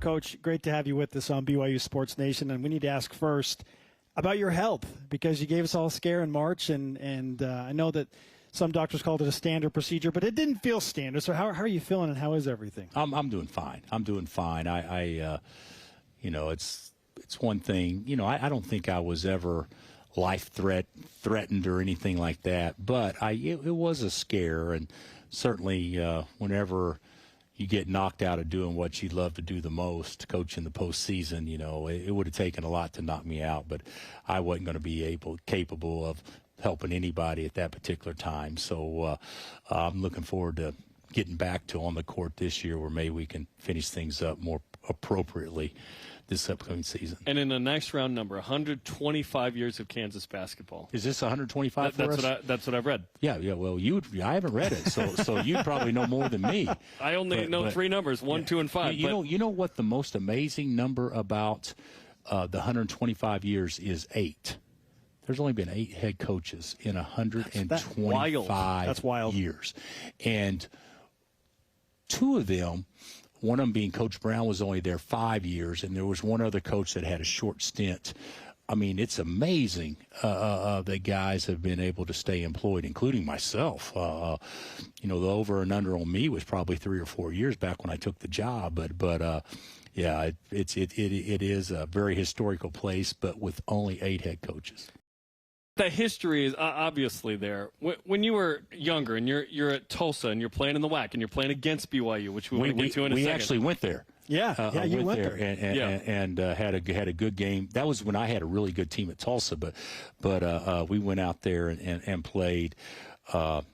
Coach, great to have you with us on BYU Sports Nation. And we need to ask first about your health, because you gave us all a scare in March. And I know that some doctors called it a standard procedure, but it didn't feel standard. So how are you feeling, and how is everything? I'm doing fine. I'm doing fine. It's one thing. I don't think I was ever threatened or anything like that, but it was a scare. And certainly whenever you get knocked out of doing what you love to do the most, coaching the postseason, it would have taken a lot to knock me out, but I wasn't going to be capable of helping anybody at that particular time. So I'm looking forward to getting back to on the court this year, where maybe we can finish things up more appropriately this upcoming season. And in a nice round number, 125 years of Kansas basketball. Is this 125 for us? That's what I've read. Yeah. Well, I haven't read it, so you probably know more than me. I only know three numbers: 1, 2, and 5. You know what the most amazing number about the 125 years is? 8. There's only been 8 head coaches in 125 years, and 2 of them. One of them being Coach Brown was only there 5 years, and there was one other coach that had a short stint. I mean, it's amazing that guys have been able to stay employed, including myself. The over and under on me was probably 3 or 4 years back when I took the job. But it is a very historical place, but with only 8 head coaches. The history is obviously there. When you were younger and you're at Tulsa and you're playing in the WAC and you're playing against BYU, which we want to get to in a second. We actually went there. Yeah, you went there and had a good game. That was when I had a really good team at Tulsa, but we went out there and played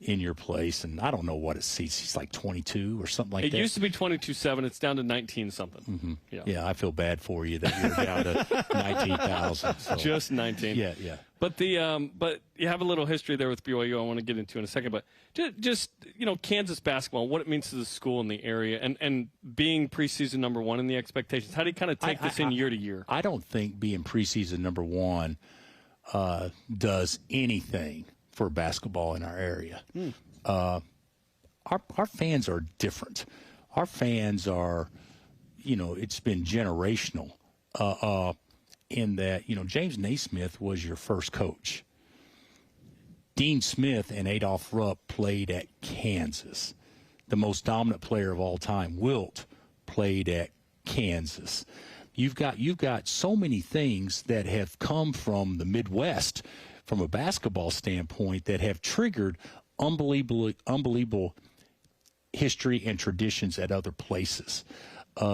in your place, and I don't know what it seats. It's like 22 or something like that. It used to be 22-7. It's down to 19-something. Mm-hmm. Yeah, I feel bad for you that you're down to 19,000. So. Just 19. Yeah. But but you have a little history there with BYU I want to get into in a second. But just Kansas basketball, what it means to the school in the area, and being preseason number 1 and the expectations. How do you kind of take this in year to year? I don't think being preseason number 1 does anything for basketball in our area. Our fans are different. Our fans are, it's been generational. In that, James Naismith was your first coach. Dean Smith and Adolph Rupp played at Kansas. The most dominant player of all time, Wilt, played at Kansas. You've got so many things that have come from the Midwest from a basketball standpoint that have triggered unbelievable history and traditions at other places.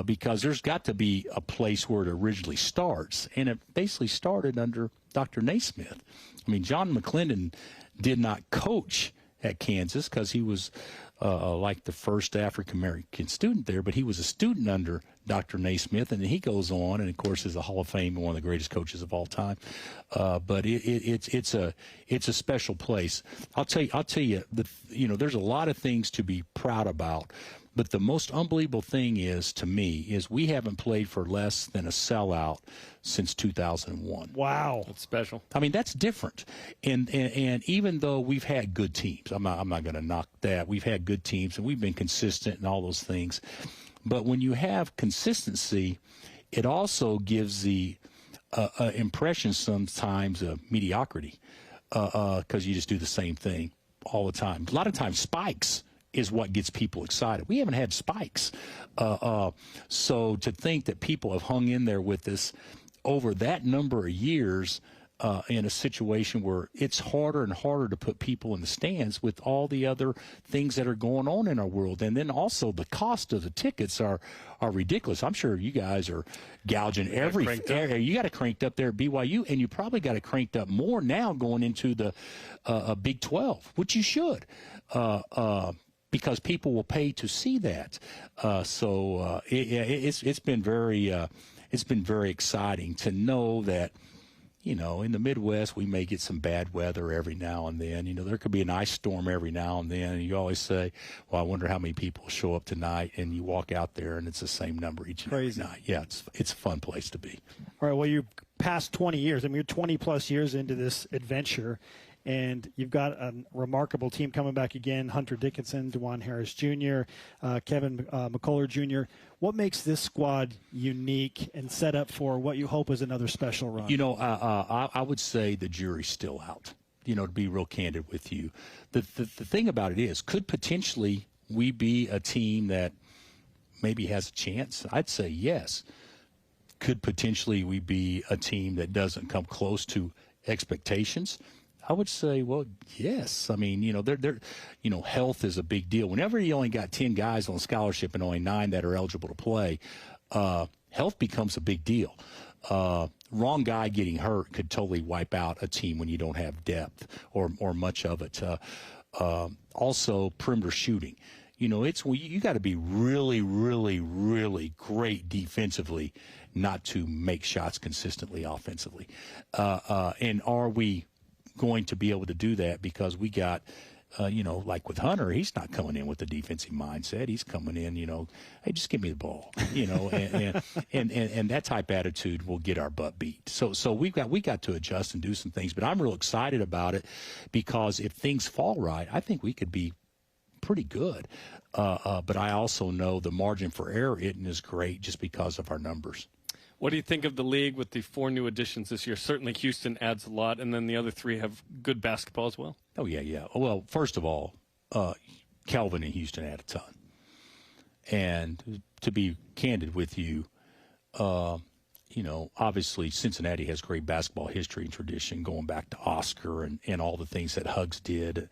Because there's got to be a place where it originally starts, and it basically started under Dr. Naismith. I mean, John McClendon did not coach at Kansas because he was like the first African-American student there, but he was a student under Dr. Naismith, and then he goes on and, of course, is a Hall of Fame and one of the greatest coaches of all time. But it's a special place. I'll tell you, there's a lot of things to be proud about. But the most unbelievable thing to me is we haven't played for less than a sellout since 2001. Wow. That's special. I mean, that's different. And even though we've had good teams, I'm not going to knock that. We've had good teams, and we've been consistent and all those things. But when you have consistency, it also gives the impression sometimes of mediocrity because you just do the same thing all the time. A lot of times spikes is what gets people excited. We haven't had spikes. So to think that people have hung in there with us over that number of years in a situation where it's harder and harder to put people in the stands with all the other things that are going on in our world. And then also the cost of the tickets are ridiculous. I'm sure you guys are gouging you got it cranked up there at BYU, and you probably got it cranked up more now going into the Big 12, which you should. Because people will pay to see that. It's been very exciting to know that, in the Midwest, we may get some bad weather every now and then. There could be an ice storm every now and then. And you always say, well, I wonder how many people show up tonight. And you walk out there, and it's the same number each and every night. Yeah, it's a fun place to be. All right, well, you past 20 years. I mean, you're 20-plus years into this adventure. and you've got a remarkable team coming back again. Hunter Dickinson, DeJuan Harris Jr., Kevin McCullough Jr. What makes this squad unique and set up for what you hope is another special run? I would say the jury's still out, to be real candid with you. The thing about it is, could potentially we be a team that maybe has a chance? I'd say yes. Could potentially we be a team that doesn't come close to expectations? I would say, well, yes. I mean, health is a big deal. Whenever you only got 10 guys on scholarship and only 9 that are eligible to play, health becomes a big deal. Wrong guy getting hurt could totally wipe out a team when you don't have depth or much of it. Also, perimeter shooting. You got to be really, really, really great defensively not to make shots consistently offensively. And are we going to be able to do that? Because we got, like with Hunter, he's not coming in with the defensive mindset. He's coming in, hey, just give me the ball, and that type of attitude will get our butt beat. So we got to adjust and do some things. But I'm real excited about it because if things fall right, I think we could be pretty good. But I also know the margin for error isn't as great just because of our numbers. What do you think of the league with the 4 new additions this year? Certainly Houston adds a lot, and then the other 3 have good basketball as well. Oh, yeah. Well, first of all, Calvin and Houston add a ton. And to be candid with you, obviously Cincinnati has great basketball history and tradition going back to Oscar and all the things that Hugs did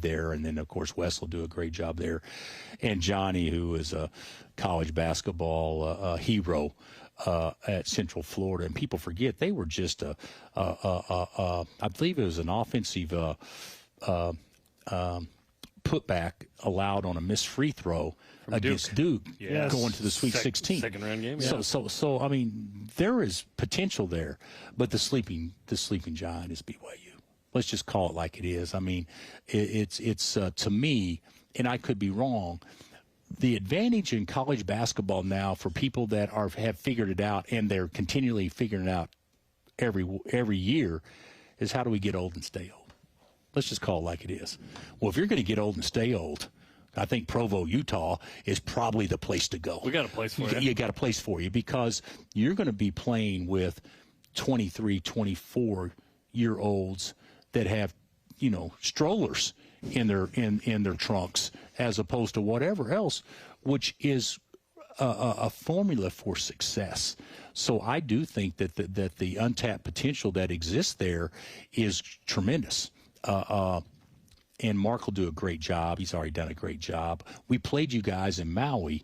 there. And then, of course, Wes will do a great job there. And Johnny, who is a college basketball hero at Central Florida. And people forget they were just I believe it was an offensive putback allowed on a missed free throw against Duke, going to the Sweet 16. Second round game. Yeah. So I mean, there is potential there, but the sleeping giant is BYU. Let's just call it like it is. I mean, it's to me, and I could be wrong. The advantage in college basketball now for people that have figured it out, and they're continually figuring it out every year, is how do we get old and stay old? Let's just call it like it is. Well, if you're going to get old and stay old, I think Provo, Utah is probably the place to go. We got a place for you. You got a place for you because you're going to be playing with 23, 24-year-olds that have, strollers in their trunks as opposed to whatever else, which is a formula for success. So I do think that the untapped potential that exists there is tremendous. And Mark will do a great job. He's already done a great job. We played you guys in Maui.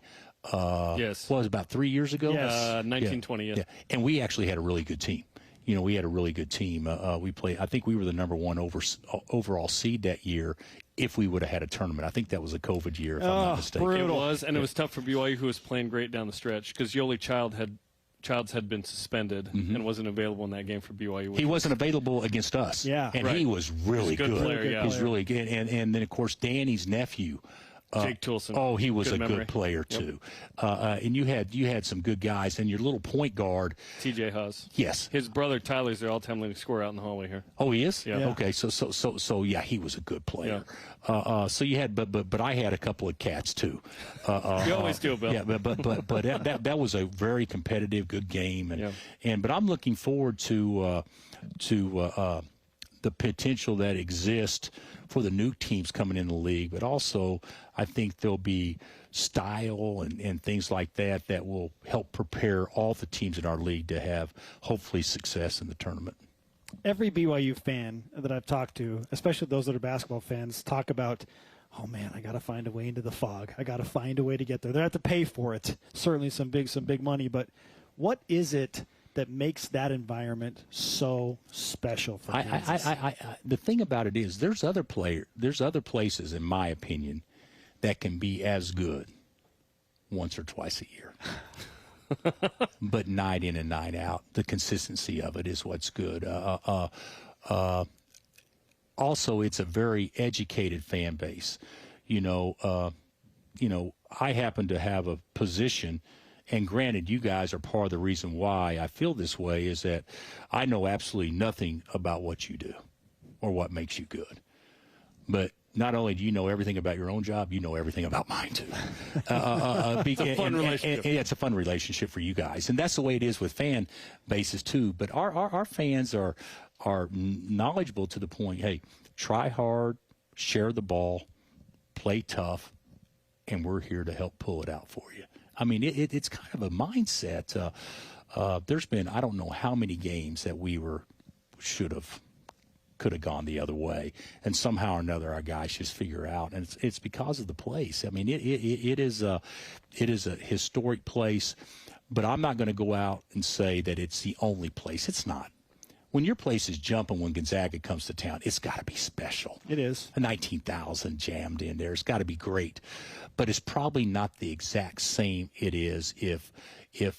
Yes. What was it, about 3 years ago? Yes. 1920. Yeah. And we actually had a really good team. We had a really good team. We played. I think we were the number 1 overall seed that year. If we would have had a tournament, I think that was a COVID year, if I'm not mistaken. Brutal. It was, and it was tough for BYU, who was playing great down the stretch, because Yoli Childs had been suspended and wasn't available in that game for BYU. He wasn't available against us. Yeah, and right. He was really good. Player, yeah. He's really good. And then of course Danny's nephew. Jake Toulson. Oh, he was good a good player too. And you had some good guys. And your little point guard, TJ Haas. Yes, his brother Tyler's the all-time leading scorer out in the hallway here. Oh, he is. Yeah. Okay. So yeah, he was a good player. Yeah. So you had, but I had a couple of cats too. You always do, Bill. Yeah, but that was a very competitive, good game, but I'm looking forward to the potential that exists for the new teams coming in the league, but also I think there'll be style and things like that will help prepare all the teams in our league to have hopefully success in the tournament. Every BYU fan that I've talked to, especially those that are basketball fans, talk about, oh man, I got to find a way into the fog. I got to find a way to get there. They have to pay for it. Certainly some big money, but what is it that makes that environment so special for Kansas? The thing about it is there's other places, in my opinion, that can be as good once or twice a year. But night in and night out, the consistency of it is what's good. Also, it's a very educated fan base. I happen to have a position And granted, you guys are part of the reason why I feel this way is that I know absolutely nothing about what you do or what makes you good. But not only do you know everything about your own job, you know everything about mine too. It's a fun relationship. And it's a fun relationship for you guys, and that's the way it is with fan bases too. But our fans are knowledgeable to the point. Hey, try hard, share the ball, play tough, and we're here to help pull it out for you. I mean, it's kind of a mindset. There's been I don't know how many games that we could have gone the other way, and somehow or another our guys just figure out, and it's because of the place. I mean, it is a historic place, but I'm not going to go out and say that it's the only place. It's not. When your place is jumping when Gonzaga comes to town, it's got to be special. It is. 19,000 jammed in there. It's got to be great, but it's probably not the exact same it is if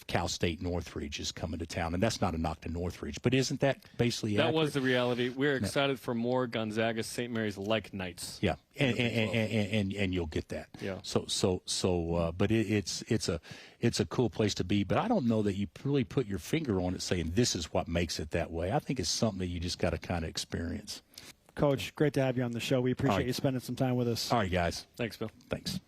Cal State Northridge is coming to town. And that's not a knock to Northridge, but isn't that basically that accurate? was the reality. We're excited for more Gonzaga St. Mary's like nights. Yeah, and you'll get that. Yeah. But it's a cool place to be. But I don't know that you really put your finger on it, saying this is what makes it that way. I think it's something that you just got to kind of experience. Coach, great to have you on the show. We appreciate you spending some time with us. All right, guys. Thanks, Bill. Thanks.